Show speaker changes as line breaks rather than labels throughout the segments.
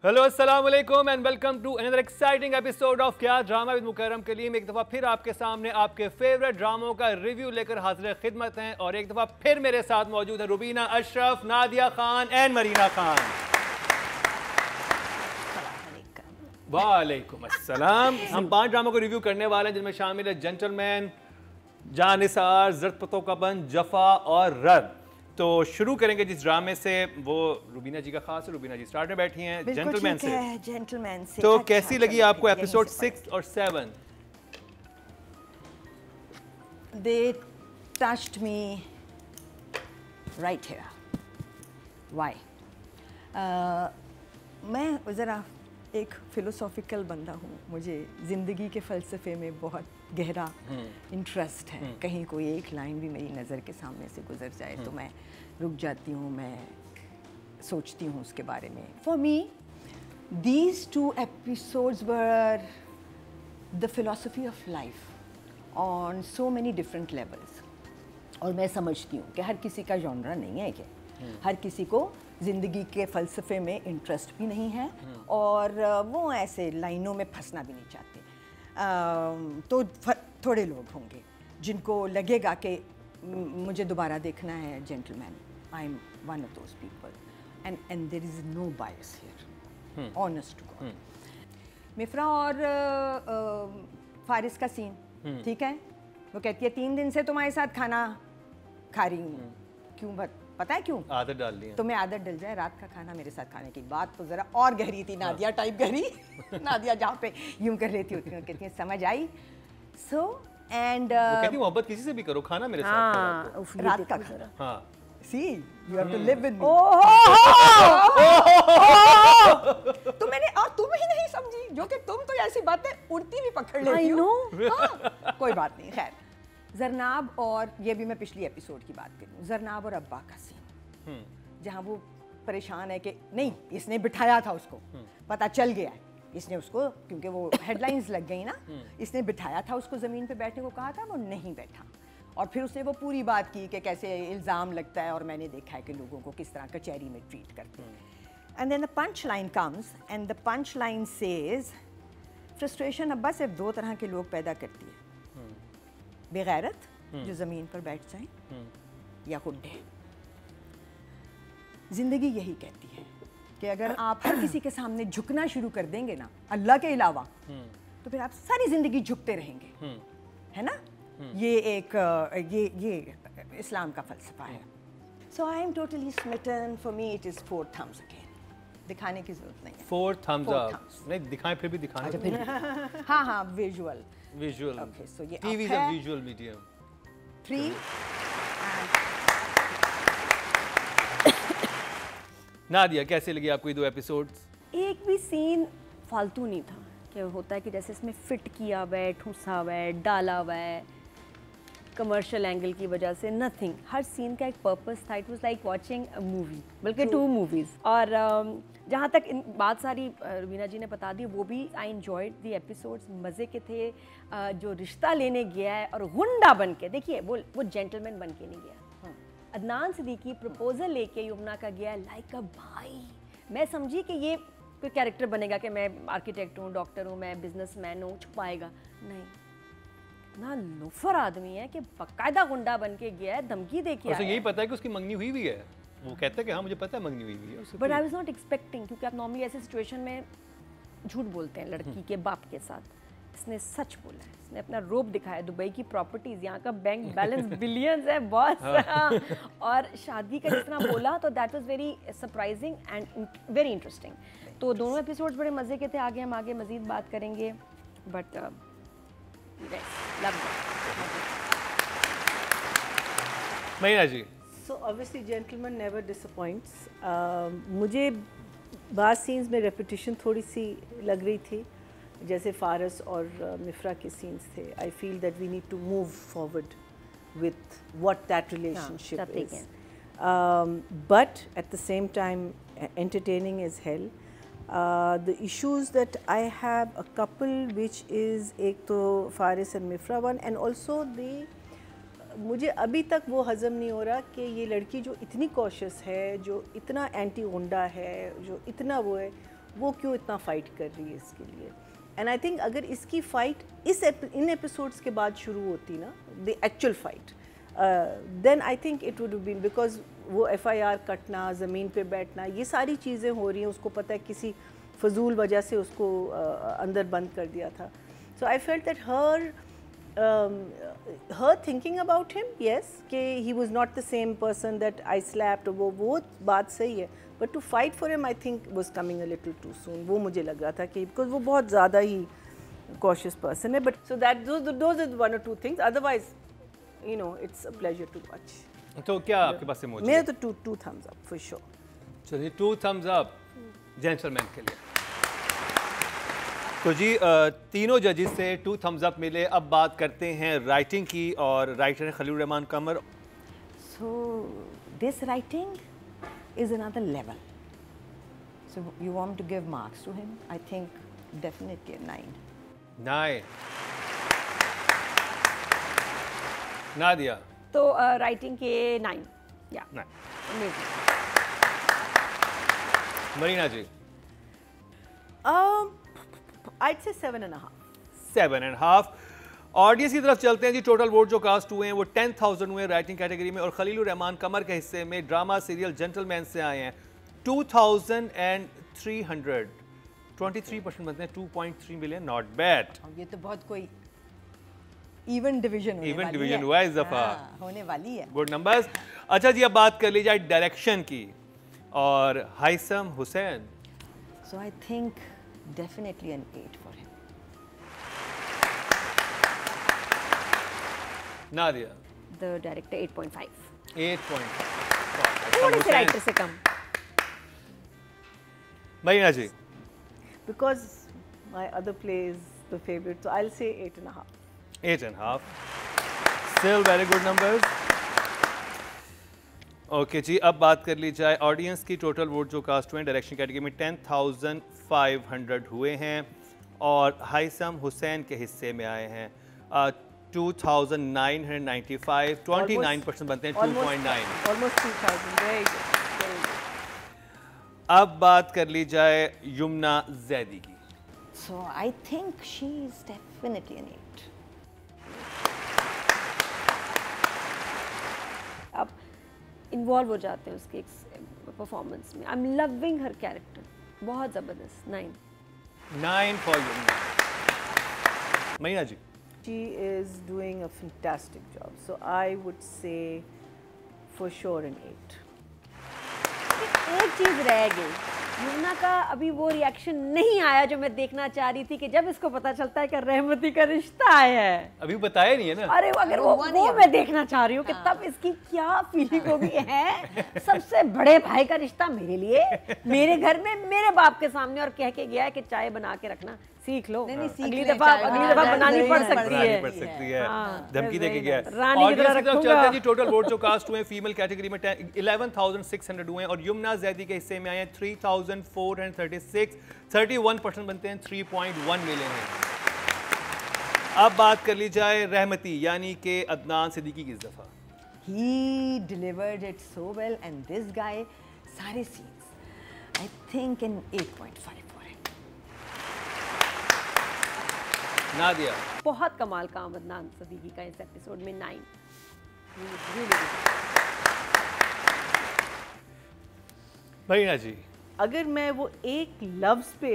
Hello अस्सलाम वालेकुम and welcome to another exciting episode of क्या ड्रामा विद मुकर्रम कलीम। एक दफ़ा फिर आपके सामने आपके फेवरेट ड्रामों का रिव्यू लेकर हाजिर खिदमत हैं और एक दफ़ा फिर मेरे साथ मौजूद है रुबीना अशरफ, नादिया खान एंड मरीना खान। वालेकुम अस्सलाम। हम 5 ड्रामों को रिव्यू करने वाले हैं जिनमें शामिल है जेंटलमैन, जानिसार, ज़र्द का बंद, जफ़ा और रद। तो शुरू करेंगे जिस ड्रामे से, वो रुबीना जी का खास है। रुबीना जी स्टार्ट में बैठी हैं जेंटलमैन से। तो कैसी लगी आपको एपिसोड 6 और 7?
They touched me right here. Why? मैं ज़रा एक फ़िलोसॉफ़िकल बंदा हूँ। मुझे ज़िंदगी के फ़लसफ़े में बहुत गहरा इंटरेस्ट है। कहीं कोई एक लाइन भी मेरी नज़र के सामने से गुज़र जाए तो मैं रुक जाती हूँ, मैं सोचती हूँ उसके बारे में। For me, these 2 episodes were the philosophy of life on so many different levels. और मैं समझती हूँ कि हर किसी का जॉनरा नहीं है, कि हर किसी को ज़िंदगी के फ़लसफ़े में इंटरेस्ट भी नहीं है और वो ऐसे लाइनों में फंसना भी नहीं चाहते। तो थोड़े लोग होंगे जिनको लगेगा कि मुझे दोबारा देखना है gentleman. I am one of those people and there is no bias here, honest to God. Mifra और फारिस का सीन ठीक है। वो कहती है 3 दिन से तुम्हारे साथ खाना खा रही हूँ। क्यों? पता है क्यों?
आदत डाल दी है।
तुम्हें आदत डल जाए रात का खाना मेरे साथ खाने की। बात तो जरा और गहरी थी, नादिया टाइप गहरी। नादिया जहाँ पे यूं कर लेती होती है, कहती है समझ आई। सो एंड
वो कहती है मोहब्बत किसी से भी करो, खाना मेरे साथ खाओ।
रात का खाना।
हाँ,
see you have to live with me. तो मैंने और तुम ही नहीं समझी, जो कि तुम तो ऐसी बातें उड़ती भी पकड़ लेती हो। हाँ, कोई बात नहीं। खैर, जरनाब और ये भी मैं पिछली एपिसोड की बात करूँ, जरनाब और अब्बा का सीन, जहाँ वो परेशान है कि नहीं इसने बिठाया था उसको, पता चल गया है इसने उसको, क्योंकि वो हेडलाइंस लग गई ना, इसने बिठाया था उसको ज़मीन पे बैठने को कहा था, वो नहीं बैठा। और फिर उसने वो पूरी बात की कि कैसे इल्ज़ाम लगता है और मैंने देखा है कि लोगों को किस तरह कचहरी में ट्रीट करते हैं। And then the punch line comes and the punch line says frustration अब्बा सिर्फ 2 तरह के लोग पैदा करती है, बेगैरत जो ज़मीन पर बैठ जाएं या गुड्डे। ज़िंदगी यही कहती है कि अगर आप हर किसी के सामने झुकना शुरू कर देंगे ना अल्लाह के अलावा, तो फिर आप सारी ज़िंदगी झुकते रहेंगे, है ना। ये एक ये इस्लाम का फ़लसफ़ा है। So I am totally smitten. For me it is 4 thumbs again. दिखाने की ज़रूरत नहीं है।
4 thumbs up। नहीं दिखाएं फिर भी दिखाने
फिर हाँ हाँ विजुअल।
Okay,
so ये
TV is a visual medium.
3
Nadia कैसे लगी आपको ये 2 एपिसोड्स?
एक भी सीन फालतू नहीं था। क्या होता है कि जैसे इसमें फिट किया हुआ है, ठूसा हुआ है, डाला हुआ है कमर्शियल एंगल की वजह से, नथिंग। हर सीन का एक पर्पस था। It was like watching a movie, बल्कि 2 मूवीज़। और जहाँ तक इन बात सारी रुबीना जी ने बता दी, वो भी आई एंजॉयड द एपिसोड्स, मज़े के थे। जो रिश्ता लेने गया है और गुंडा बन के, देखिए वो जेंटलमैन बन के नहीं गया। अदनान सिद्दीकी प्रपोजल लेके यमुना का गया लाइक अ भाई। मैं समझी कि ये कोई कैरेक्टर बनेगा कि मैं आर्किटेक्ट हूँ, डॉक्टर हूँ, मैं बिजनेसमैन हूँ, छुपाएगा नहीं। ना लोफर आदमी है कि बाकायदा गुंडा बन के गया है, धमकी दे के आया है।
यही पता है कि उसकी मंगनी हुई भी है। वो कहता है कि हाँ मुझे पता है मंगनी हुई है।
But I was not expecting, क्योंकि आप नॉर्मली ऐसे सिचुएशन में झूठ बोलते हैं लड़की के बाप के साथ। इसने सच बोला है, इसने अपना रोब दिखाया। दुबई की प्रॉपर्टीज, यहाँ का बैंक बैलेंस बिलियंस है बॉस। और शादी का जितना बोला, तो that was very surprising and very interesting. तो दोनों एपिसोड्स बड़े मज़े के थे। आगे हम आगे मज़ीद बात करेंगे, बट
महीना जी।
So obviously gentleman never disappoints. मुझे बात सीन्स में रेपिटेशन थोड़ी सी लग रही थी, जैसे फारस और मिफ्रा के सीन्स थे। I feel that we need to move forward with what that relationship is. But at the same time, entertaining as hell. The issues that I have a couple, which is एक तो Faris and मिफ्रा one, and also the मुझे अभी तक वो हज़म नहीं हो रहा कि ये लड़की जो इतनी कॉशियस है, जो इतना एंटी गुंडा है, जो इतना वो है, वो क्यों इतना फाइट कर रही है इसके लिए। एंड आई थिंक अगर इसकी फाइट इन एपिसोड्स के बाद शुरू होती ना, the actual fight, then I think it would been, because वो FIR कटना, ज़मीन पे बैठना, ये सारी चीज़ें हो रही हैं, उसको पता है किसी फजूल वजह से उसको अंदर बंद कर दिया था। So I felt that her thinking about him, yes, कि he was not the same person that I slapped, वो बात सही है, but to fight for him I think was coming a little too soon। वो मुझे लग रहा था कि because वो बहुत ज़्यादा ही cautious person है, but so that those are the one or two things, otherwise you know it's a pleasure to watch।
तो क्या आपके पास इमोजी?
मेरे तो two thumbs up for sure।
चलिए 2 thumbs up जेंटलमैन के लिए। तो जी तीनों जजेस से 2 thumbs up मिले। अब बात करते हैं राइटिंग की, और राइटर है खलील रहमान कमर।
So this writing is another level. So you want to give marks to him? I think definitely a 9.
9 Nadia?
तो राइटिंग के 9 या
9।
अमेजिंग।
मरीना जी?
I'd say 7.5।
7.5। ऑडियंस की तरफ चलते हैं जी। टोटल वोट जो कास्ट हुए हैं वो 10,000 हुए राइटिंग कैटेगरी में, और खलील रहमान कमर के हिस्से में ड्रामा सीरियल जेंटलमैन से आए हैं 2,300। 23% बनते हैं, 2.3 मिलियन। Not bad.
ये तो बहुत कोई इवन डिवीजन
हुआ इस दफा,
होने वाली है।
Good numbers. अच्छा जी, अब बात कर ली जाए डायरेक्शन की, और Haisam Hussain.
So I think definitely an 8 for him।
Nadia?
The director 8.5।
8.5।
थोड़ी सी राइटर से कम।
Marina ji?
Because my other play is the favorite, so I'll say 8.5।
8.5। Still very good numbers। Okay ji, अब बात कर ली जाए ऑडियंस की। टोटल वोट जो कास्ट हुए हैं डायरेक्शन कैटेगरी में 10,500 हुए हैं, और हाइसम हुसैन के हिस्से में आए हैं 2,995। 29% बनते हैं, 2.9।
Almost 3,000। Very good, very good।
अब बात कर ली जाए युमना जैदी की।
So I think she is definitely an 8।
अब इन्वॉल्व हो जाते हैं उसके परफॉर्मेंस में। I am loving her character, बहुत ज़बरदस्त। 9
for Yumna. Marina ji?
She is doing a fantastic job, so I would say for sure an 8।
एक चीज़ रह गई, युमना का अभी वो रिएक्शन नहीं आया जो मैं देखना चाह रही थी, कि जब इसको पता चलता है कि रहमती का रिश्ता आया है।
अभी बताया नहीं है ना।
अरे अगर वो मैं देखना चाह रही हूँ कि तब इसकी क्या फीलिंग होगी। है सबसे बड़े भाई का रिश्ता मेरे लिए, मेरे घर में मेरे बाप के सामने, और कह के गया है कि चाय बना के रखना सीख लो। अगली दफा बनानी पड़ सकती है।
धमकी देके गया।
रानी की तरह रखूंगा।
जी टोटल वोट जो कास्ट हुए फीमेल कैटेगरी में 11,600 हुए, और युमना जैदी के हिस्से में आए हैं 3,436। 31% बनते हैं, 3.1 मिलियन है। अब बात कर ली जाए रहमती यानी कि अदनान सिद्दीकी की इस दफा।
He delivered it so well, and this guy, सारे scenes, I think an 8.5 for him।
Nadia?
बहुत कमाल काम अदनान सिद्दीकी का इस एपिसोड में। 9।
मरीना जी?
अगर मैं वो एक लफ्ज़ पे,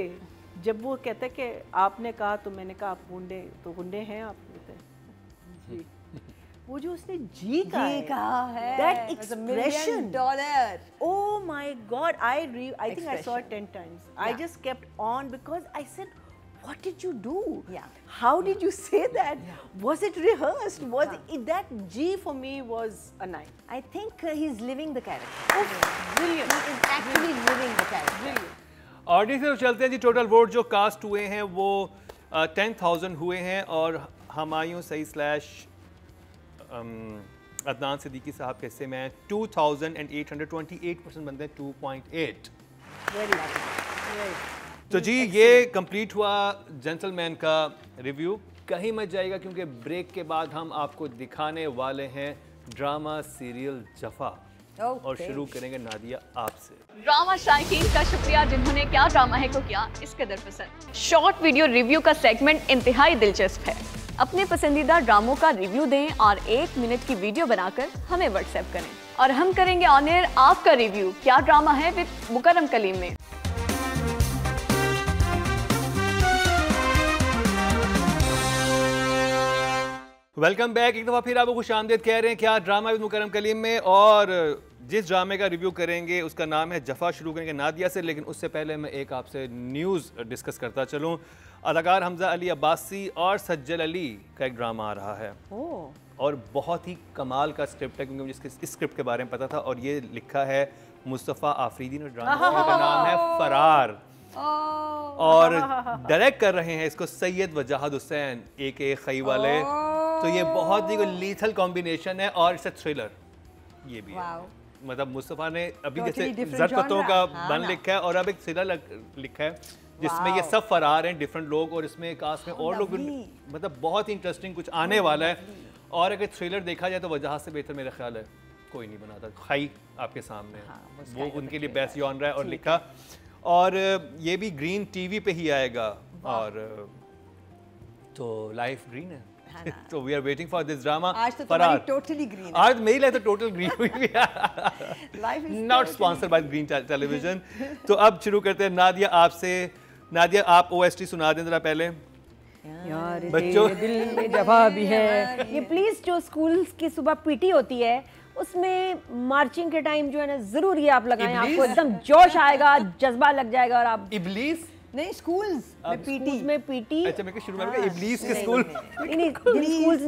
जब वो कहता है कि आपने कहा तो मैंने कहा आप गुंडे, तो गुंडे हैं आप, जी, वो जो उसने जी कहा है, that expression, oh my God, I think I saw it 10 times। I just kept on because I said, what did you do?
Yeah.
How did you say that? Was it rehearsed? Was it, that G for me was a 9।
I think he's living the character।
Brilliant।
He is actually living the character।
Brilliant।
Audience से चलते हैं जी। Total vote जो cast हुए हैं वो 10,000 हुए हैं, और हमायूं सई स्लैश अदनान सिद्दीकी साहब के हिस्से में 2,800। 28% बनते हैं, 2.8।
Very lovely। Very।
तो जी ये कंप्लीट हुआ जेंटलमैन का रिव्यू। कहीं मत जाएगा, क्योंकि ब्रेक के बाद हम आपको दिखाने वाले हैं ड्रामा सीरियल जफा। और शुरू करेंगे नादिया आपसे।
ड्रामा शायकीन का शुक्रिया जिन्होंने क्या ड्रामा है को किया इस कदर पसंद। शॉर्ट वीडियो रिव्यू का सेगमेंट इंतहाई दिलचस्प है। अपने पसंदीदा ड्रामों का रिव्यू दें और 1 मिनट की वीडियो बनाकर हमें व्हाट्सएप करें और हम करेंगे ऑन एयर आपका रिव्यू क्या ड्रामा है विद मुकर्रम कलीम में।
Welcome back. एक दफ़ा फिर आपको खुशामदीद कह रहे हैं क्या ड्रामा विद मुकर्रम कलीम में, और जिस ड्रामे का रिव्यू करेंगे उसका नाम है जफ़ा। शुरू करेंगे नादिया से, लेकिन उससे पहले मैं एक आपसे न्यूज़ डिस्कस करता चलूँ। अदाकार हमजा अली अब्बासी और सज्जल अली का एक ड्रामा आ रहा है और बहुत ही कमाल का स्क्रिप्ट है, क्योंकि मुझे इस स्क्रिप्ट के बारे में पता था। और ये लिखा है मुस्तफ़ा आफरीदी ने, ड्रामा का नाम है फरार, और डायरेक्ट कर रहे हैं इसको सैयद वजाहद हुसैन AK खई वाले। तो ये बहुत ही लीथल कॉम्बिनेशन है और इट्स थ्रिलर ये भी है। मतलब मुस्तफ़ा ने अभी जैसे ज़रपतों का बन लिखा है और अब एक थ्रिलर लिखा है जिसमें ये सब फरार हैं डिफरेंट लोग, और इसमें कास्ट में और लोग भी, मतलब बहुत ही इंटरेस्टिंग कुछ आने वाला है। और अगर थ्रिलर देखा जाए तो वजह से बेहतर मेरा ख्याल है कोई नहीं बनाता। खाई आपके सामने वो उनके लिए बेस्ट जॉनरा है और लिखा, और ये भी ग्रीन TV पे ही आएगा, और तो लाइफ ग्रीन है। तो we are waiting for this drama.
आज तो तुम्हारी टोटली ग्रीन है।
आज मेरी लाइफ तो टोटल ग्रीन हुई है।
Life is
not sponsored by green television. तो अब शुरू करते हैं नादिया आपसे। नादिया आप OST सुना दें जरा पहले।
यार
बच्चों
दिल में जवा भी है। ये प्लीज जो स्कूल की सुबह PT होती है उसमें मार्चिंग के टाइम जो है ना जरूर ये आप लगाएं, आपको एकदम जोश आएगा, जज्बा लग जाएगा और आप
इब्लीस
नहीं स्कूल्स में PT।
अच्छा मैं शुरू में इब्लीस के स्कूल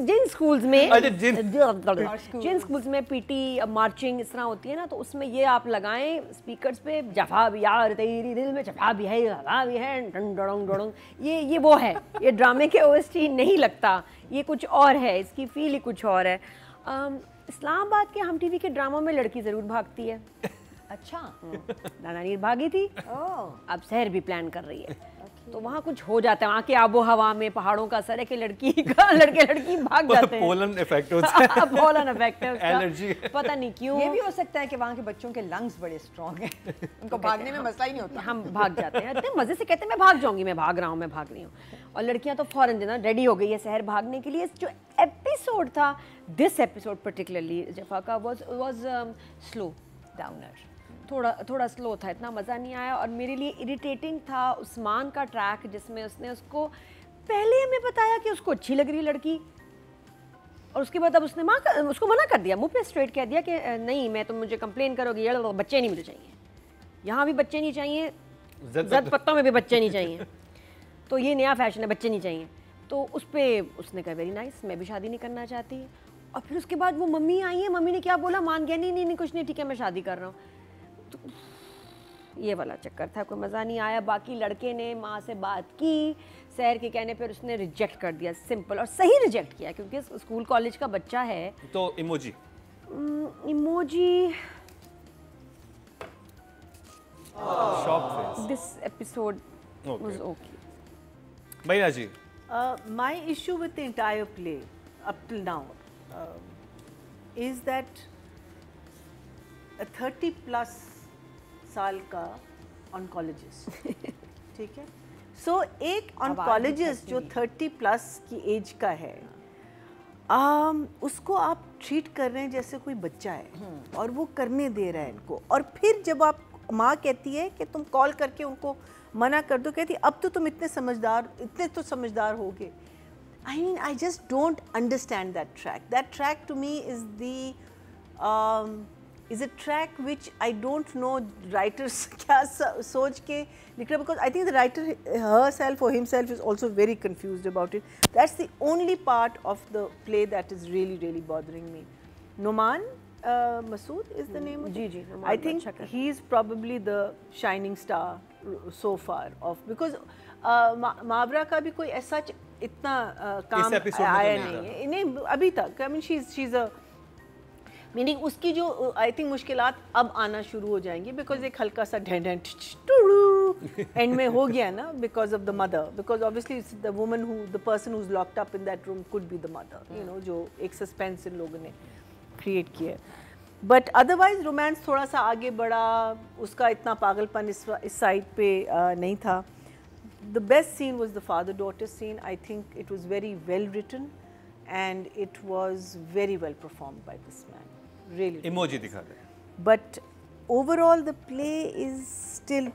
जिन स्कूल्स में
अच्छा
जिन स्कूल्स में PT मार्चिंग इस तरह होती है ना, तो उसमें ये आप लगाएं स्पीकर्स पे, जफा भी यार तेरी दिल में जफा भी है, जफा भी है, डंग डंग। ये वो है, ये ड्रामे के OST नहीं लगता, ये कुछ और है, इसकी फील ही कुछ और है। इस्लामाबाद के हम TV के ड्रामों में लड़की जरूर भागती है।
अच्छा
नाना नीर भागी थी, अब शहर भी प्लान कर रही है। तो वहाँ कुछ हो जाता है, वहाँ के आबो हवा में पहाड़ों का असर है कि लड़की भाग जाते हैं।
पोलन इफेक्ट होता है।
पोलन इफेक्ट है उसका,
एलर्जी,
पता नहीं क्यों।
ये भी हो सकता है कि वहाँ के बच्चों के लंग्स बड़े स्ट्रॉन्ग हैं, उनको भागने में मसला ही नहीं होता।
हम भाग जाते हैं, इतने मजे से कहते हैं मैं भाग जाऊंगी, मैं भाग रहा हूँ, मैं भाग रही हूँ। और लड़कियाँ तो फौरन जो ना रेडी हो गई है शहर भागने के लिए। जो एपिसोड था, दिस एपिसोड पर्टिकुलरली जफा का वाज स्लो डाउनर, थोड़ा स्लो था, इतना मज़ा नहीं आया। और मेरे लिए इरिटेटिंग था उस्मान का ट्रैक, जिसमें उसने उसको पहले हमें बताया कि उसको अच्छी लग रही है लड़की, और उसके बाद अब उसने उसको मना कर दिया, मुंह पे स्ट्रेट कह दिया कि नहीं, मैं तुम मुझे कंप्लेन करोगी, बच्चे नहीं मुझे चाहिए, यहाँ भी बच्चे नहीं चाहिए, जद पत्तों में भी बच्चे नहीं चाहिए। तो ये नया फैशन है, बच्चे नहीं चाहिए। तो उस पर उसने कहा वेरी नाइस, मैं भी शादी नहीं करना चाहती। और फिर उसके बाद वो मम्मी आई है, मम्मी ने क्या बोला, मान गया, नहीं कुछ नहीं, ठीक है मैं शादी कर रहा हूँ। तो ये वाला चक्कर था, कोई मज़ा नहीं आया। बाकी लड़के ने माँ से बात की, सैर के कहने पर उसने रिजेक्ट कर दिया, सिंपल और सही रिजेक्ट किया, क्योंकि स्कूल कॉलेज का बच्चा है।
तो emoji shock face.
This episode was okay.
मैना जी,
my issue with the entire play up till now is that a 30+ साल का oncologist, ठीक है, so एक oncologist जो 30+ की एज का है, उसको आप ट्रीट कर रहे हैं जैसे कोई बच्चा है, और वो करने दे रहा है इनको। और फिर जब आप माँ कहती है कि तुम कॉल करके उनको मना कर दो, कहती अब तो तुम इतने तो समझदार हो गए। I mean, I just don't understand that track. That track to me is a track which I don't know writers क्या सोच के लिख रहे, because I think the writer herself or himself is also very confused about it. That's the only part of the play that is really bothering me. Noman Masood is the name of it? I think he is probably the shining star so far of, because मावरा का भी कोई ऐसा इतना काम आया नहीं है इन्हें अभी तक। I mean she's a meaning उसकी जो आई थिंक मुश्किलात अब आना शुरू हो जाएंगी, बिकॉज एक हल्का सा ढेंढ एंड में हो गया ना, because of the mother, because obviously the woman who the person who is locked up in that room could be the mother, you know, जो एक सस्पेंस इन लोगों ने क्रिएट किया है। बट अदरवाइज रोमांस थोड़ा सा आगे बढ़ा, उसका इतना पागलपन इस साइड पे नहीं था. The best scene was the father-daughter scene. I think it was very well written and it was very well performed by this man. Really.
Emoji दिखा दे.
But overall the play is still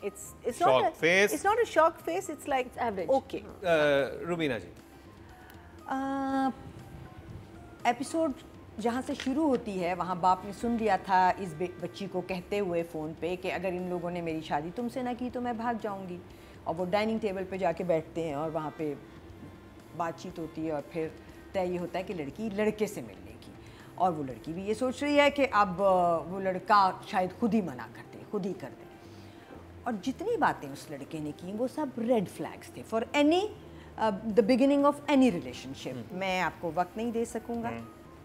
it's
Shock
not a,
face.
It's not a shock face, it's like
It's average.
Okay.
Rubina ji.
Episode जहाँ से शुरू होती है वहाँ बाप ने सुन लिया था इस बच्ची को कहते हुए फ़ोन पे कि अगर इन लोगों ने मेरी शादी तुमसे ना की तो मैं भाग जाऊँगी. और वो डाइनिंग टेबल पे जाके बैठते हैं और वहाँ पे बातचीत होती है और फिर तय ये होता है कि लड़की लड़के से मिलने की. और वो लड़की भी ये सोच रही है कि अब वो लड़का शायद खुद ही मना कर दे, खुद ही कर दे. और जितनी बातें उस लड़के ने की वो सब रेड फ्लैग्स थे for any the beginning of any relationship. मैं आपको वक्त नहीं दे सकूँगा,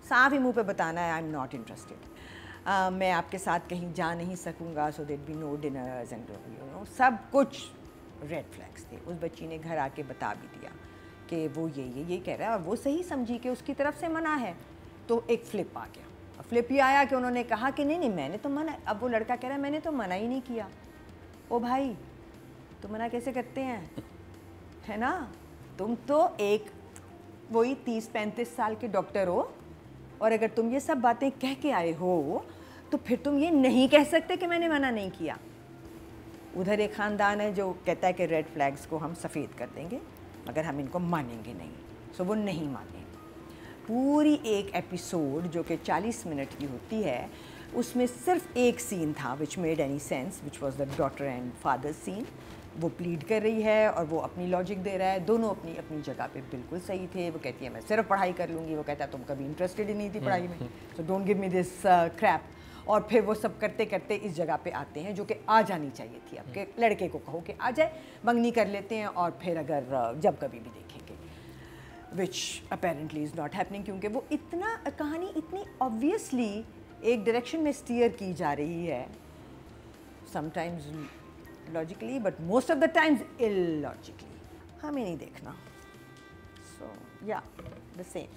साफ ही मुंह पे बताना है आई एम नॉट इंटरेस्टेड. मैं आपके साथ कहीं जा नहीं सकूँगा, so that be no dinners and you know सब कुछ रेड फ्लैग्स थे. उस बच्ची ने घर आके बता भी दिया कि वो ये कह रहा है और वो सही समझी कि उसकी तरफ से मना है. तो एक फ्लिप आ गया. फ्लिप ये आया कि उन्होंने कहा कि नहीं मैंने तो मना. अब वो लड़का कह रहा है मैंने तो मना ही नहीं किया. ओ भाई तो मना कैसे करते हैं, है ना? तुम तो एक वही 30-35 साल के डॉक्टर हो और अगर तुम ये सब बातें कह के आए हो तो फिर तुम ये नहीं कह सकते कि मैंने मना नहीं किया. उधर एक ख़ानदान है जो कहता है कि रेड फ्लैग्स को हम सफ़ेद कर देंगे मगर हम इनको मानेंगे नहीं. सो वो नहीं माने. पूरी एक एपिसोड जो कि 40 मिनट की होती है उसमें सिर्फ एक सीन था which made any sense, which was the daughter and father scene. वो प्लीड कर रही है और वो अपनी लॉजिक दे रहा है. दोनों अपनी अपनी जगह पे बिल्कुल सही थे. वो कहती है मैं सिर्फ पढ़ाई कर लूँगी, वो कहता है तुम कभी इंटरेस्टेड ही नहीं थी पढ़ाई में, so don't give me this crap. और फिर वो सब करते करते इस जगह पे आते हैं जो कि आ जानी चाहिए थी. आपके लड़के को कहो कि आ जाए, मंगनी कर लेते हैं और फिर अगर जब कभी भी देखेंगे, विच अपेरेंटली इज़ नॉट हैपनिंग क्योंकि वो इतना कहानी इतनी ऑब्वियसली एक डायरेक्शन में स्टीयर की जा रही है, sometimes logically but most of the times illogically. हमें नहीं देखना. So yeah the same.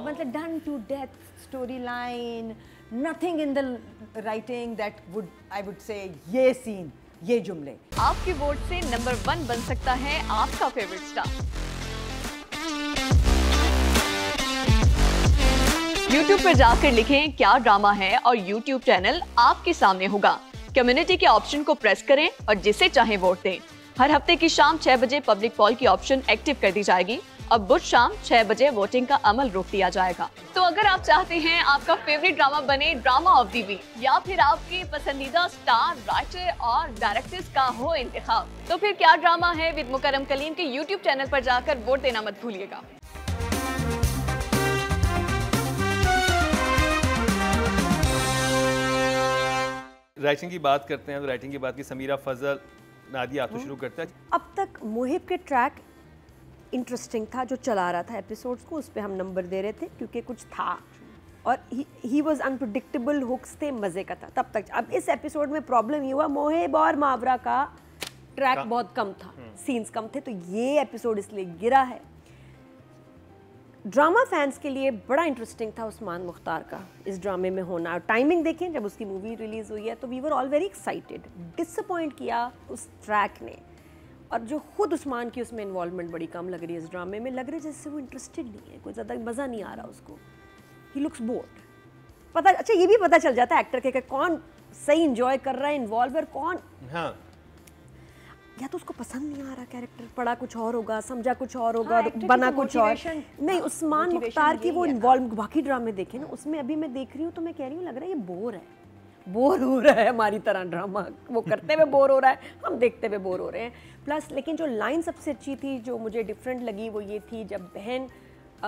मतलब done to death story line, nothing in the writing that would I would say ये सीन, ये जुमले.
आपके वोट से नंबर 1 बन सकता है आपका फेवरेट स्टार. YouTube पर जाकर लिखें क्या ड्रामा है और YouTube चैनल आपके सामने होगा. कम्युनिटी के ऑप्शन को प्रेस करें और जिसे चाहे वोट दें. हर हफ्ते की शाम 6 बजे पब्लिक पॉल की ऑप्शन एक्टिव कर दी जाएगी और बुध शाम 6 बजे वोटिंग का अमल रोक दिया जाएगा. तो अगर आप चाहते हैं आपका फेवरेट ड्रामा बने ड्रामा ऑफ द वीक या फिर आपके पसंदीदा स्टार, राइटर और डायरेक्टर्स का हो इंतखाब, तो फिर क्या ड्रामा है विद मुकर्रम कलीम के YouTube चैनल पर जाकर वोट देना मत भूलिएगा.
राइटिंग की बात करते हैं तो राइटिंग की बात की समीरा फजल, नादिया आप तो शुरू करते हैं.
अब तक मुहिब के ट्रैक इंटरेस्टिंग था जो चला रहा था एपिसोड्स को, उस पर हम नंबर दे रहे थे क्योंकि कुछ था और ही वॉज अनप्रिडिक्टेबल. हुक्स थे, मज़े का था तब तक. अब इस एपिसोड में प्रॉब्लम ये हुआ मुहिब और मावरा का ट्रैक बहुत कम था, सीन्स कम थे, तो ये एपिसोड इसलिए गिरा है. ड्रामा फैंस के लिए बड़ा इंटरेस्टिंग था उस्मान मुख्तार का इस ड्रामे में होना. और टाइमिंग देखें जब उसकी मूवी रिलीज़ हुई है तो we were all very excited. Disappoint किया उस ट्रैक ने. और जो खुद उस्मान की उसमें इन्वॉल्वमेंट बड़ी कम लग रही है इस ड्रामे में. लग रहा है जैसे वो इंटरेस्टेड नहीं है, कोई ज़्यादा मज़ा नहीं आ रहा उसको. He looks board. पता अच्छा ये भी पता चल जाता है एक्टर के कौन सही इंजॉय कर रहा है, इन्वॉल्वर कौन.
हाँ.
या तो उसको पसंद नहीं आ रहा कैरेक्टर, पढ़ा कुछ और होगा, समझा कुछ और होगा, बना कुछ और. नहीं, उस्मान मुख्तार की वो इन्वॉल्व बाकी ड्रामे देखे ना, उसमें अभी मैं देख रही हूँ तो मैं कह रही हूँ लग रहा है ये बोर है, बोर हो रहा है हमारी तरह. ड्रामा वो करते हुए बोर हो रहा है, हम देखते हुए बोर हो रहे हैं. प्लस लेकिन जो लाइन सबसे अच्छी थी जो मुझे डिफरेंट लगी वो ये थी जब बहन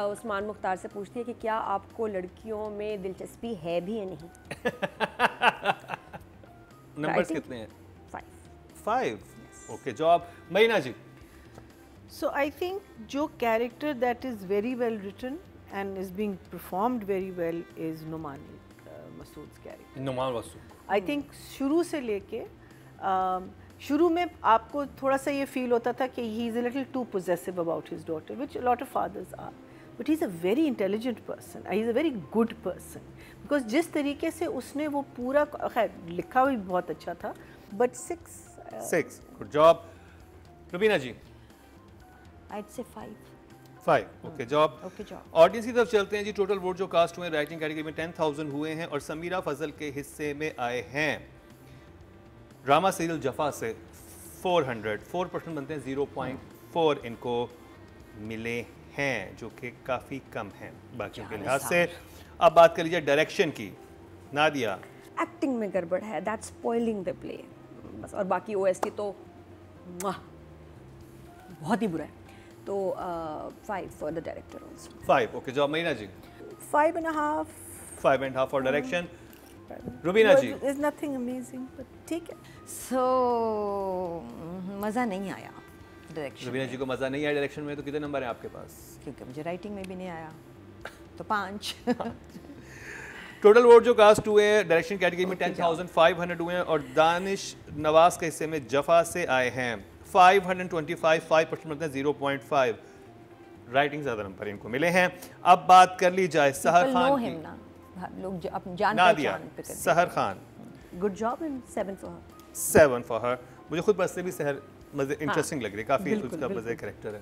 उस्मान मुख्तार से पूछती है कि क्या आपको लड़कियों में दिलचस्पी है भी या नहीं.
नंबर्स कितने हैं?
5.
Okay. Job Mahina ji.
So I think जो character that is very well written and is being performed very well is Nomani Masood's character.
Numan वसू.
I think शुरू से लेके शुरू में आपको थोड़ा सा ये फील होता था कि he is a little too possessive about his daughter, which a lot of fathers are. But he is a very intelligent person, he is a very good person, because जिस तरीके से उसने वो पूरा, खैर लिखा भी बहुत अच्छा था, but
6 good job. Rubina ji
I'd say 5.
5 okay job.
Okay job.
Audience की तरफ चलते हैं जी। टोटल वोट जो कास्ट हुए राइटिंग कैटेगरी में 10,000 हुए हैं और समीरा फजल के हिस्से में आए हैं ड्रामा सीरियल जफा से 4% बनते हैं, 0.4 इनको मिले हैं जो कि काफ़ी कम हैं बाकियों के लिहाज से। अब बात कर लीजिए डायरेक्शन की। नादिया
एक्टिंग में गड़बड़ है, दैट्स स्पॉइलिंग द प्ले बस, और बाकी OST तो मुआ, बहुत ही बुरा है, तो 5 for the director also.
5 okay job. Mahina ji
5.5.
5.5 for direction. Rubina ji
is nothing amazing, but ठीक है।
So मज़ा नहीं आया डायरेक्शन,
रुबीना जी को मज़ा नहीं आया डायरेक्शन में, तो कितने नंबर हैं आपके पास?
क्योंकि मुझे राइटिंग में भी नहीं आया, तो 5.
टोटल वोट जो कास्ट हुए हैं डायरेक्शन कैटेगरी में 10,500 हुए हैं और दानिश नवाज के हिस्से में जफा से आए हैं 525, 5% मतलब 0.5। राइटिंग ज़्यादा नंबर इनको मिले हैं। अब बात कर ली जाए सहर खान की।
लोग अपनी जान
नादिया
पहचान पे करते हैं।
सहर Khan
good job and 7 for
7 for her. मुझे खुद बस से भी सहर मजे इंटरेस्टिंग लग रही है, काफ़ी उसका मजे कैरेक्टर है।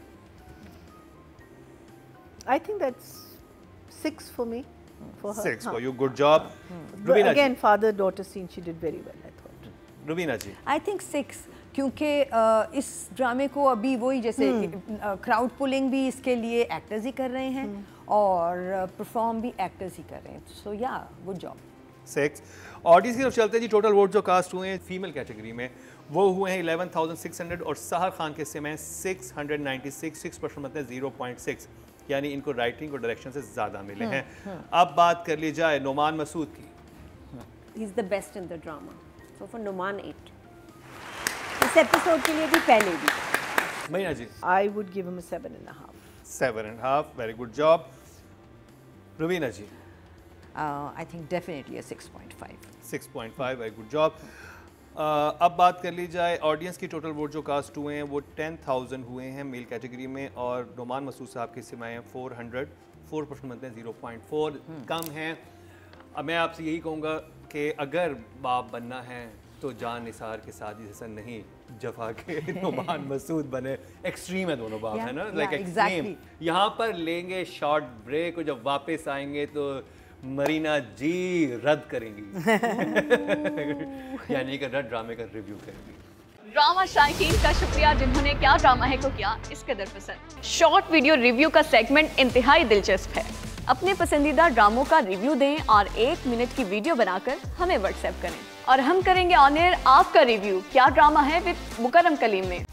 I think that's 6 for me. For her.
6 for you, good job।
But
Rubina
again,
ji
father-daughter scene, she did very well, I thought.
Rubina ji
I think 6, क्योंकि इस ड्रामे को अभी वही जैसे क्राउड पुलिंग भी इसके लिए एक्टर्स ही कर रहे हैं और परफॉर्म भी एक्टर्स ही कर रहे हैं, सो या गुड जॉब।
6 ऑडियंस की तरफ चलते हैं जी। टोटल वोट जो कास्ट हुए हैं फीमेल कैटेगरी में वो हुए हैं 11,600 और सहर खान के हिस्से में 696, 6% मतलब 0.6, यानी इनको राइटिंग और डायरेक्शन से ज़्यादा मिले हैं। अब बात कर ली जाए नोमान मसूद की।
He is the best in the drama, so for Numan 8 इस एपिसोड के लिए भी पहले भी।
Mahina ji
I would give him a 7.5.
7.5 very good job. Rubina ji
I think definitely 6.5।
6.5 very good job. अब बात कर ली जाए ऑडियंस की। टोटल वोट जो कास्ट हुए हैं वो 10,000 हुए हैं मेल कैटेगरी में और नोमान मसूद साहब के हिस्से हैं 400, 4% बनते हैं 0.4 कम हैं। अब मैं आपसे यही कहूँगा कि अगर बाप बनना है तो जान निसार के साथ ही जैसा नहीं जफा के नोमान मसूद बने। एक्सट्रीम है दोनों बाप, है ना, लाइक एक्सट्रीम। यहाँ पर लेंगे शॉर्ट ब्रेक और जब वापस आएंगे तो मरीना जी रद्द करेंगी यानी कि रद्द ड्रामे का रिव्यू करेंगी।
ड्रामा शायकीन का शुक्रिया जिन्होंने क्या ड्रामा है को किया इस कदर पसंद। शॉर्ट वीडियो रिव्यू का सेगमेंट इंतहाई दिलचस्प है। अपने पसंदीदा ड्रामों का रिव्यू दें और 1 मिनट की वीडियो बनाकर हमें व्हाट्सएप करें और हम करेंगे ऑन एयर आपका रिव्यू क्या ड्रामा है विद मुकर्रम कलीम में।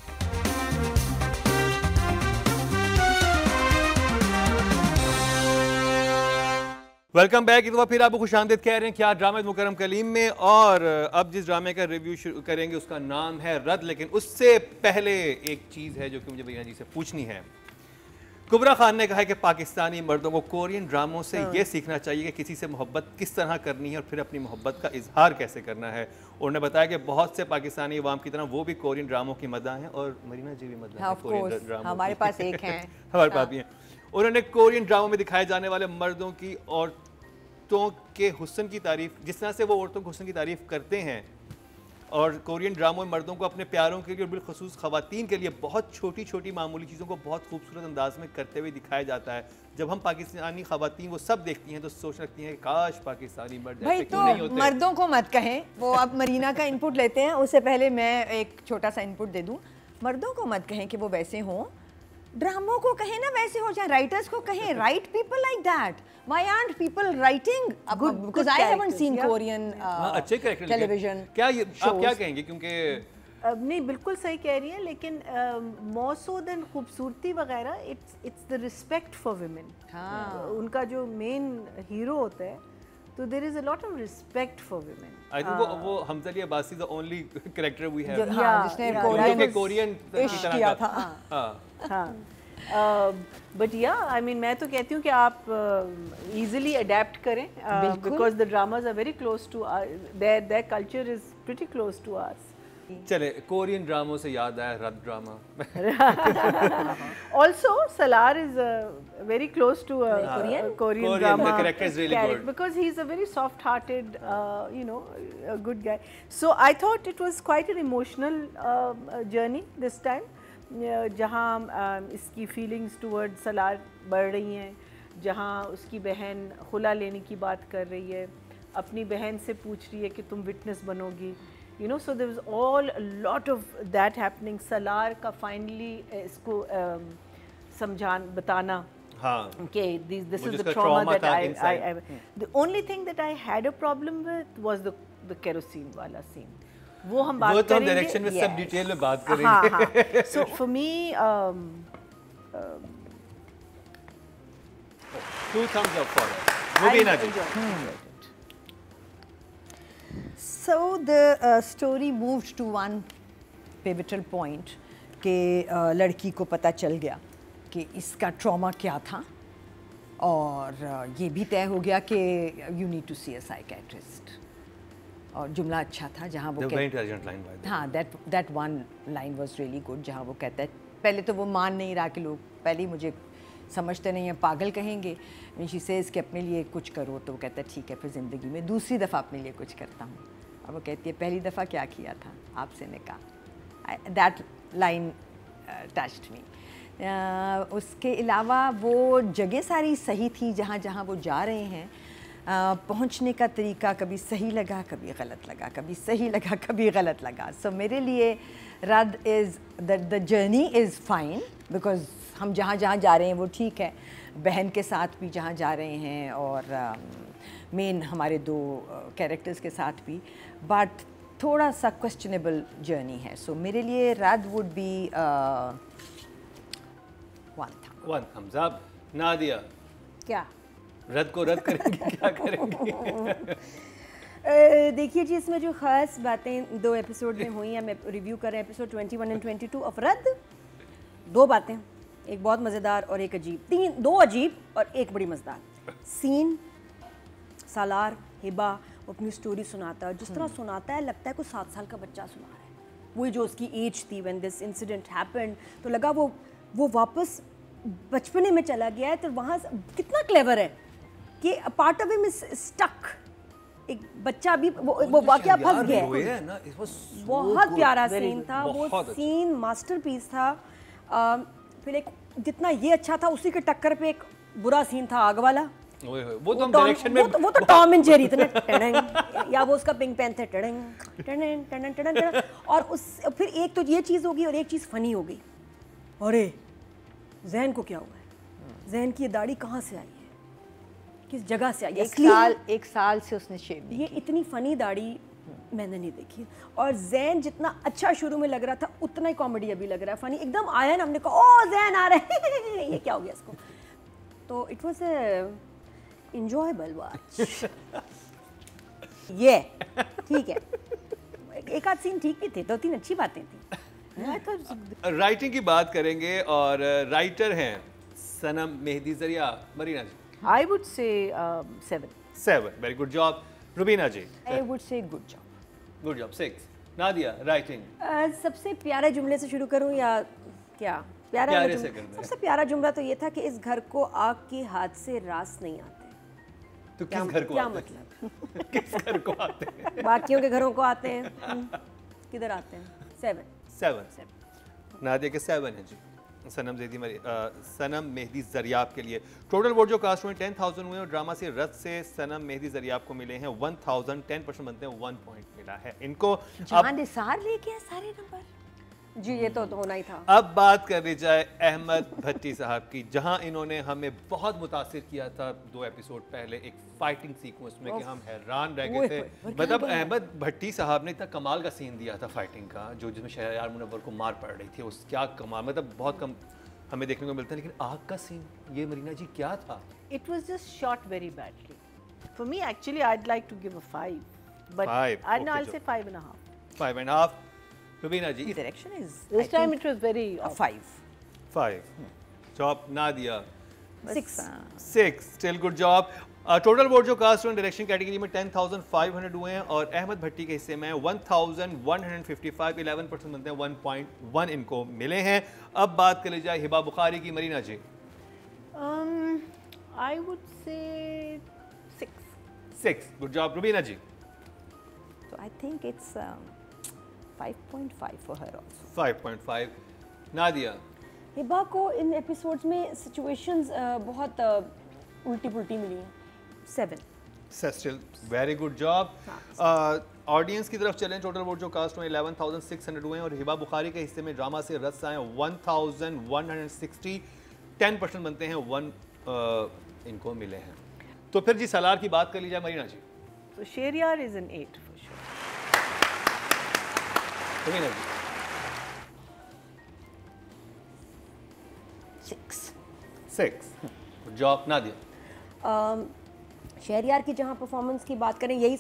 Welcome back. एक दफ़ा फिर आपको खुशामदीद कह रहे हैं क्या ड्रामा मुकर्रम कलीम में। और अब जिस ड्रामे का रिव्यू शुरू करेंगे उसका नाम है रद्द। लेकिन उससे पहले एक चीज़ है जो कि मुझे भैया जी से पूछनी है। कुबरा खान ने कहा है कि पाकिस्तानी मर्दों को कोरियन ड्रामों से ये सीखना चाहिए कि किसी से मोहब्बत किस तरह करनी है और फिर अपनी मोहब्बत का इजहार कैसे करना है। उन्होंने बताया कि बहुत से पाकिस्तानी अवाम की तरह वो भी कोरियन ड्रामों की मदा हैं और मरीना जी भी मदा है कोरियन ड्रामों
हमारे पास एक है
हमारे पास भी हैं। उन्होंने कोरियन ड्रामों में दिखाए जाने वाले मर्दों की औरतों के हुस्न की तारीफ, जिस तरह से वो औरतों के हुस्न की तारीफ करते हैं और कोरियन ड्रामों में मर्दों को अपने प्यारों के लिए और बिलखसूस ख़वातीन के लिए बहुत छोटी छोटी मामूली चीज़ों को बहुत खूबसूरत अंदाज में करते हुए दिखाया जाता है। जब हम पाकिस्तानी ख़वातीन वो सब देखती हैं तो सोच लगती हैं काश पाकिस्तानी मर्द
भाई तो
नहीं होते।
मर्दों को मत कहें, वो अब मरीना का इनपुट लेते हैं। उससे पहले मैं एक छोटा सा इनपुट दे दूं। मर्दों को मत कहें कि वो वैसे हों, ड्रामों को कहें ना वैसे हो जाए, राइटर्स को कहें right people like that. Why aren't people writing? Because I haven't seen Korean
अच्छे कैरेक्टर
television
क्या ये आप क्या कहेंगे? क्योंकि
नहीं बिल्कुल सही कह रही हैं, लेकिन more so than खूबसूरती वगैरह it's the respect for women। उनका जो मेन हीरो होता है तो there is a lot of respect for women।
I think वो Hamza Ali Abbasi the only character we have
जिसने
कोरियन की तरह
किया
का
था।
हाँ बट या आई मीन मैं तो कहती हूँ कि आप इजीली अडेप्ट करें because the dramas are very close to their culture is pretty close to ours.
चले कोरियन ड्रामों से याद आया रद drama.
Also, Salar is very close to a Korean drama.
The character is really good
because he's a very soft-hearted, you know, a good guy. So I thought it was quite an emotional journey this time, जहाँ इसकी feelings towards Salar बढ़ रही हैं, जहाँ उसकी बहन खुला लेने की बात कर रही है, अपनी बहन से पूछ रही है कि तुम witness बनोगी, you know, so there was a lot of that happening. Salar का finally इसको बताना
हाँ
okay, this is the trauma that I the only thing that I had a problem with was the kerosene वाला scene. वो हम बात करेंगे,
direction में सब डिटेल में बात करेंगे।
So for me
2 thumbs up for it. Rubina ji.
So the story moved to one pivotal point कि लड़की को पता चल गया कि इसका ट्रॉमा क्या था और ये भी तय हो गया कि you need to see a psychiatrist. और जुमला अच्छा था जहाँ वो हाँ that one line was really good जहाँ वो कहता है, पहले तो वो मान नहीं रहा कि लोग पहले ही मुझे समझते नहीं हैं, पागल कहेंगे। शी सेज कि अपने लिए कुछ करो, तो वो कहता है ठीक है, फिर ज़िंदगी में दूसरी दफ़ा अपने लिए कुछ करता हूँ। और वो कहती है पहली दफ़ा क्या किया था आपसे ने कहा। दैट लाइन टच्ड मी। उसके अलावा वो जगह सारी सही थी जहाँ जहाँ वो जा रहे हैं। पहुँचने का तरीका कभी सही लगा, कभी गलत लगा, कभी सही लगा, कभी गलत लगा। सो मेरे लिए रद is the journey is fine because हम जहाँ जहाँ जा रहे हैं वो ठीक है, बहन के साथ भी जहाँ जा रहे हैं और मेन हमारे 2 कैरेक्टर्स के साथ भी, बट थोड़ा सा क्वेश्चनेबल जर्नी है। सो मेरे लिए रद would be 1
thumbs up. Nadia,
क्या
रद को रद करेंगे क्या करेंगे?
देखिए जी, इसमें जो ख़ास बातें 2 एपिसोड में हुई हैं, मैं रिव्यू कर रहे हैं एपिसोड 21 और 22 ऑफ रद। 2 बातें, एक बहुत मज़ेदार और एक अजीब, 2 अजीब और एक बड़ी मज़ेदार सीन। सालार हिबा अपनी स्टोरी सुनाता है, जिस तरह सुनाता है लगता है कोई 7 साल का बच्चा सुना रहा है। वही जो उसकी एज थी व्हेन दिस इंसिडेंट हैपेंड, तो लगा वो वापस बचपने में चला गया है। तो वहाँ कितना क्लेवर है कि part of him is stuck, एक बच्चा भी वो वाकया फंस गया है। बहुत प्यारा सीन था वो, सीन मास्टरपीस था। फिर एक जितना ये अच्छा था उसी के टक्कर पे एक बुरा सीन था आग वाला।
वो तो डायरेक्शन में
वो तो टॉम एंड जेरी इतने टड़ंग, या वो उसका पिंक पैंथर टड़ंग टड़ंग टड़ंग टड़ंग। और उस फिर एक तो ये चीज़ होगी और एक चीज़ फनी हो गई। अरे जहन को क्या हुआ है, जहन की ये दाढ़ी कहाँ से आई है, किस जगह से आई है?
1 साल से उसने शेव नहीं
ये इतनी फनी दाढ़ी मैंने नहीं देखी। और जैन जितना अच्छा शुरू में लग रहा था उतना ही कॉमेडी अभी लग रहा है। फनी एकदम आया ना, हमने कहा ओ जैन आ रहे हैं ये क्या हो गया इसको। तो इट वाज enjoyable watch. ये ठीक है, एक आध सीन ठीक भी थे, 2-3 अच्छी बातें थी।
राइटिंग की बात करेंगे और राइटर हैं सनम मेहदी जरिया। Marina ji,
I would say 7.
Very good job. Rubina ji,
I would say good job.
Good job 6। Nadia, writing
सबसे प्यारे जुमले से शुरू करूं या क्या?
प्यारे से करना है।
सबसे प्यारा जुमला तो ये था कि इस घर को आग के हाथ से रास नहीं आते।
तो किस घर को
क्या
आते
मतलब?
किस घर को आते हैं?
बाकियों के घरों को आते हैं। किधर आते हैं?
7। नादिया के 7 है जी। सनम मेहदी जरियाब के लिए टोटल वोट जो कास्ट हुए 10,000 हुए और ड्रामा से रद से सनम मेहदी जरियाब को मिले हैं 1000, 10% बनते हैं 1 पॉइंट मिला है इनको।
जहां निसार लेके सारे नंबर
जी, ये तो होना ही था।
अब बात करनी जाए अहमद भट्टी साहब की, जहां इन्होंने हमें बहुत मुतासिर किया था 2 एपिसोड पहले एक फाइटिंग सीक्वेंस में कि हम हैरान रह गए थे। मतलब अहमद भट्टी साहब ने इतना कमाल का सीन दिया था फाइटिंग का, जो जिसमें शहरयार मुनव्वर को मार पड़ रही थी, उस क्या कमाल, मतलब बहुत कम हमें देखने को मिलता है। लेकिन आग का सीन, ये मरीना जी क्या था?
It was just shot very badly. For me, actually, I'd like to give a 5, but
5.
I'll say 5.5.
5.5. Rubina ji,
direction is
This time it was very
5.
5 job. Nadia, 6 still good job. Total vote जो cast and direction category में 10,500 हुए हैं और अहमद भट्टी के हिस्से में 1,155 11% बनते हैं 1.1 इनको मिले हैं। अब बात कर ली जाए हिबा बुखारी की। Marina ji
I would say
6 good job. Rubina ji
So I think it's 5.5 for her also.
5.5। Nadia
Hiba को इन एपिसोड्स में सिचुएशंस बहुत उल्टी पुल्टी मिली हैं।
7.
Still very good job. Audience की तरफ चलें। टोटल वोट जो कास्ट हुए 11,600 हुए हैं और हिबा बुखारी के हिस्से में ड्रामा से रद्द आए 1,160 10% बनते हैं 1 इनको मिले हैं। तो फिर जी सालार की बात कर ली जाए Marina ji.
So Sheryar is an 8 for sure.
Marina ji 6 good job. Nadia
Sheryar की जहाँ परफॉर्मेंस की बात करें, यही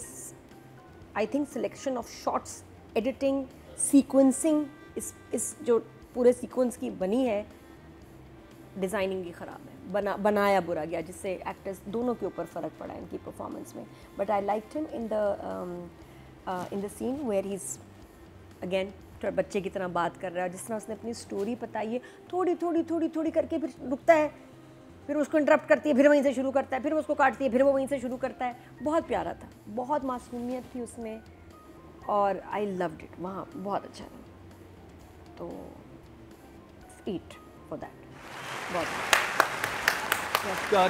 I think selection of shots, editing, sequencing, इस जो पूरे सीक्वेंस की बनी है, डिज़ाइनिंग ही ख़राब है, बनाया बुरा गया, जिससे एक्टर्स दोनों के ऊपर फ़र्क पड़ा इनकी परफॉर्मेंस में। But I liked him in the scene where he is again बच्चे की तरह बात कर रहा है, जिस तरह उसने अपनी स्टोरी बताई है, थोड़ी करके फिर रुकता है, फिर उसको इंटरप्ट करती है, फिर वहीं से शुरू करता है, फिर उसको काटती है, फिर वो वहीं से शुरू करता है। बहुत प्यारा था, बहुत मासूमियत थी उसमें और आई लव्ड इट। वहाँ बहुत अच्छा था, तो 8 फॉर दैट।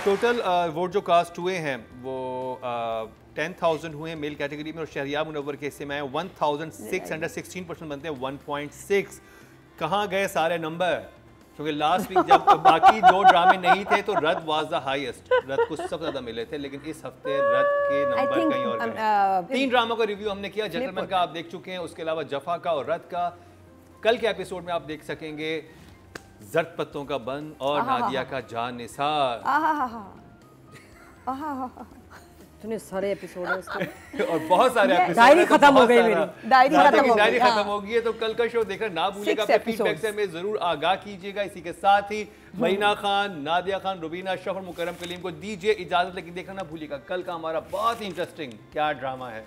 टोटल वोट जो कास्ट हुए हैं वो 10,000 हुए मेल कैटेगरी में और शहरियार मुनव्वर के हिस्से में आए 1,616% बनते हैं 1.6। कहाँ गए सारे नंबर? क्योंकि लास्ट वीक जब बाकी 2 ड्रामे नहीं थे तो रद वाज द हाईएस्ट, रद को सबसे ज़्यादा मिले थे, लेकिन इस हफ्ते रद के नंबर कहीं और गए। 3 ड्रामों का रिव्यू हमने किया, जेंटलमैन का आप देख चुके हैं, उसके अलावा जफा का और रद का। कल के एपिसोड में आप देख सकेंगे जर्द पत्तों का बंद और नादिया का जान निसार।
इतने सारे एपिसोड हैं उसके
और बहुत सारे एपिसोड।
डायरी खत्म हो गई मेरी, डायरी
खत्म हो गई है। तो कल का शो देखना ना भूलिएगा, अपने फीडबैक से हमें जरूर आगाह कीजिएगा। इसी के साथ ही मरीना खान, नादिया खान, रुबीना, शफर, मुकरम कलीम को दीजिए इजाजत, लेकिन देखना ना भूलिएगा कल का हमारा बहुत ही इंटरेस्टिंग क्या ड्रामा है।